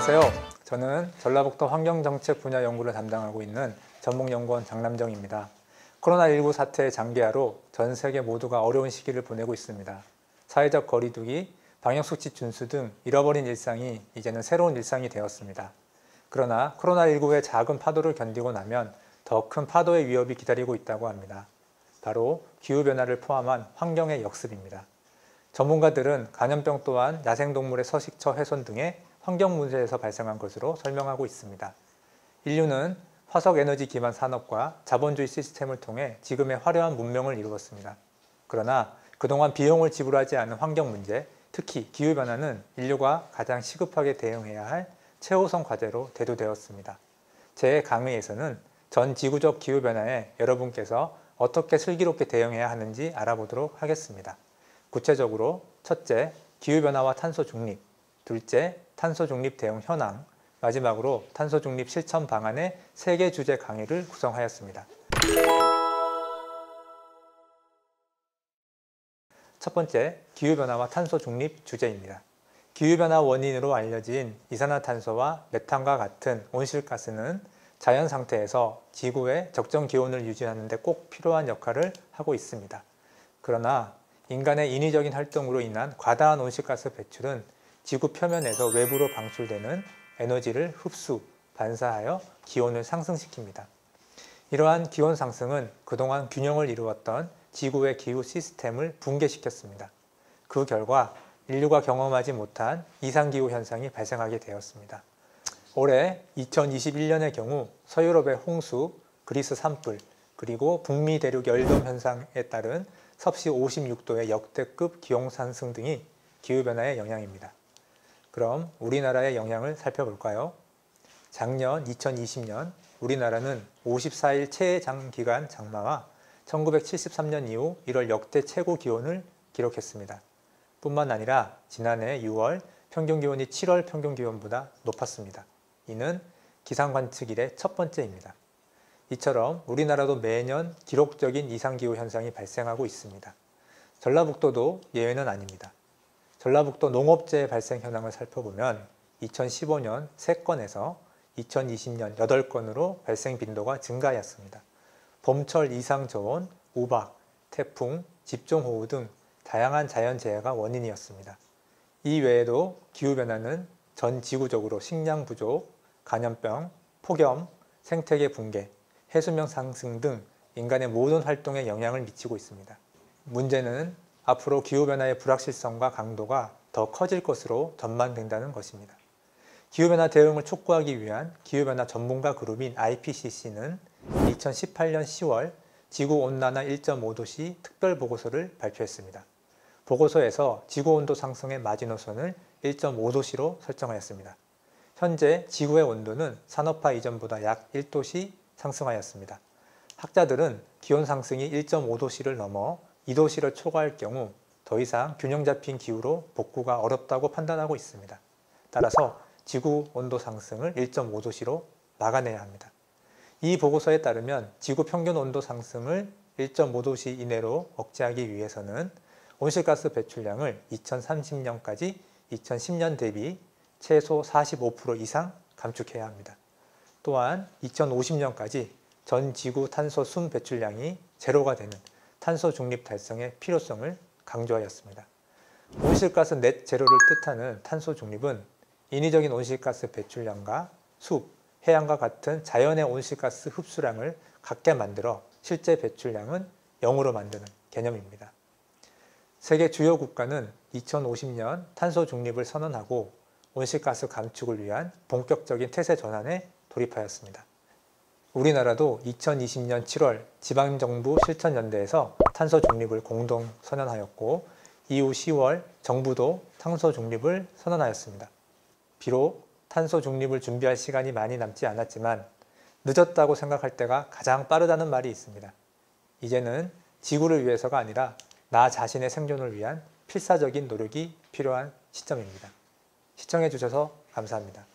안녕하세요. 저는 전라북도 환경정책 분야 연구를 담당하고 있는 전북연구원 장남정입니다. 코로나19 사태의 장기화로 전 세계 모두가 어려운 시기를 보내고 있습니다. 사회적 거리두기, 방역수칙 준수 등 잃어버린 일상이 이제는 새로운 일상이 되었습니다. 그러나 코로나19의 작은 파도를 견디고 나면 더 큰 파도의 위협이 기다리고 있다고 합니다. 바로 기후변화를 포함한 환경의 역습입니다. 전문가들은 감염병 또한 야생동물의 서식처 훼손 등의 환경 문제에서 발생한 것으로 설명하고 있습니다. 인류는 화석에너지 기반 산업과 자본주의 시스템을 통해 지금의 화려한 문명을 이루었습니다. 그러나 그동안 비용을 지불하지 않은 환경 문제, 특히 기후변화는 인류가 가장 시급하게 대응해야 할 최우선 과제로 대두되었습니다. 제 강의에서는 전 지구적 기후변화에 여러분께서 어떻게 슬기롭게 대응해야 하는지 알아보도록 하겠습니다. 구체적으로 첫째, 기후변화와 탄소 중립, 둘째, 탄소 중립 대응 현황, 마지막으로 탄소 중립 실천 방안의 3개 주제 강의를 구성하였습니다. 첫 번째, 기후변화와 탄소 중립 주제입니다. 기후변화 원인으로 알려진 이산화탄소와 메탄과 같은 온실가스는 자연 상태에서 지구의 적정 기온을 유지하는 데 꼭 필요한 역할을 하고 있습니다. 그러나 인간의 인위적인 활동으로 인한 과다한 온실가스 배출은 지구 표면에서 외부로 방출되는 에너지를 흡수, 반사하여 기온을 상승시킵니다. 이러한 기온 상승은 그동안 균형을 이루었던 지구의 기후 시스템을 붕괴시켰습니다. 그 결과 인류가 경험하지 못한 이상기후 현상이 발생하게 되었습니다. 올해 2021년의 경우 서유럽의 홍수, 그리스 산불, 그리고 북미 대륙 열돔 현상에 따른 섭씨 56도의 역대급 기온 상승 등이 기후변화의 영향입니다. 그럼 우리나라의 영향을 살펴볼까요? 작년 2020년 우리나라는 54일 최장기간 장마와 1973년 이후 1월 역대 최고 기온을 기록했습니다. 뿐만 아니라 지난해 6월 평균 기온이 7월 평균 기온보다 높았습니다. 이는 기상 관측 이래 첫 번째입니다. 이처럼 우리나라도 매년 기록적인 이상기후 현상이 발생하고 있습니다. 전라북도도 예외는 아닙니다. 전라북도 농업재해 발생 현황을 살펴보면 2015년 3건에서 2020년 8건으로 발생 빈도가 증가하였습니다. 봄철 이상 저온, 우박, 태풍, 집중호우 등 다양한 자연재해가 원인이었습니다. 이 외에도 기후변화는 전 지구적으로 식량 부족, 감염병, 폭염, 생태계 붕괴, 해수면 상승 등 인간의 모든 활동에 영향을 미치고 있습니다. 문제는 앞으로 기후변화의 불확실성과 강도가 더 커질 것으로 전망된다는 것입니다. 기후변화 대응을 촉구하기 위한 기후변화 전문가 그룹인 IPCC는 2018년 10월 지구온난화 1.5도시 특별보고서를 발표했습니다. 보고서에서 지구온도 상승의 마지노선을 1.5도씨로 설정하였습니다. 현재 지구의 온도는 산업화 이전보다 약 1도씨 상승하였습니다. 학자들은 기온 상승이 1.5도씨를 넘어 2도씨를 초과할 경우 더 이상 균형 잡힌 기후로 복구가 어렵다고 판단하고 있습니다. 따라서 지구 온도 상승을 1.5도씨로 막아내야 합니다. 이 보고서에 따르면 지구 평균 온도 상승을 1.5도씨 이내로 억제하기 위해서는 온실가스 배출량을 2030년까지 2010년 대비 최소 45% 이상 감축해야 합니다. 또한 2050년까지 전 지구 탄소 순 배출량이 제로가 되는 탄소 중립 달성의 필요성을 강조하였습니다. 온실가스 넷 제로를 뜻하는 탄소 중립은 인위적인 온실가스 배출량과 숲, 해양과 같은 자연의 온실가스 흡수량을 같게 만들어 실제 배출량은 0으로 만드는 개념입니다. 세계 주요 국가는 2050년 탄소 중립을 선언하고 온실가스 감축을 위한 본격적인 태세 전환에 돌입하였습니다. 우리나라도 2020년 7월 지방정부 실천연대에서 탄소 중립을 공동 선언하였고 이후 10월 정부도 탄소 중립을 선언하였습니다. 비록 탄소 중립을 준비할 시간이 많이 남지 않았지만 늦었다고 생각할 때가 가장 빠르다는 말이 있습니다. 이제는 지구를 위해서가 아니라 나 자신의 생존을 위한 필사적인 노력이 필요한 시점입니다. 시청해 주셔서 감사합니다.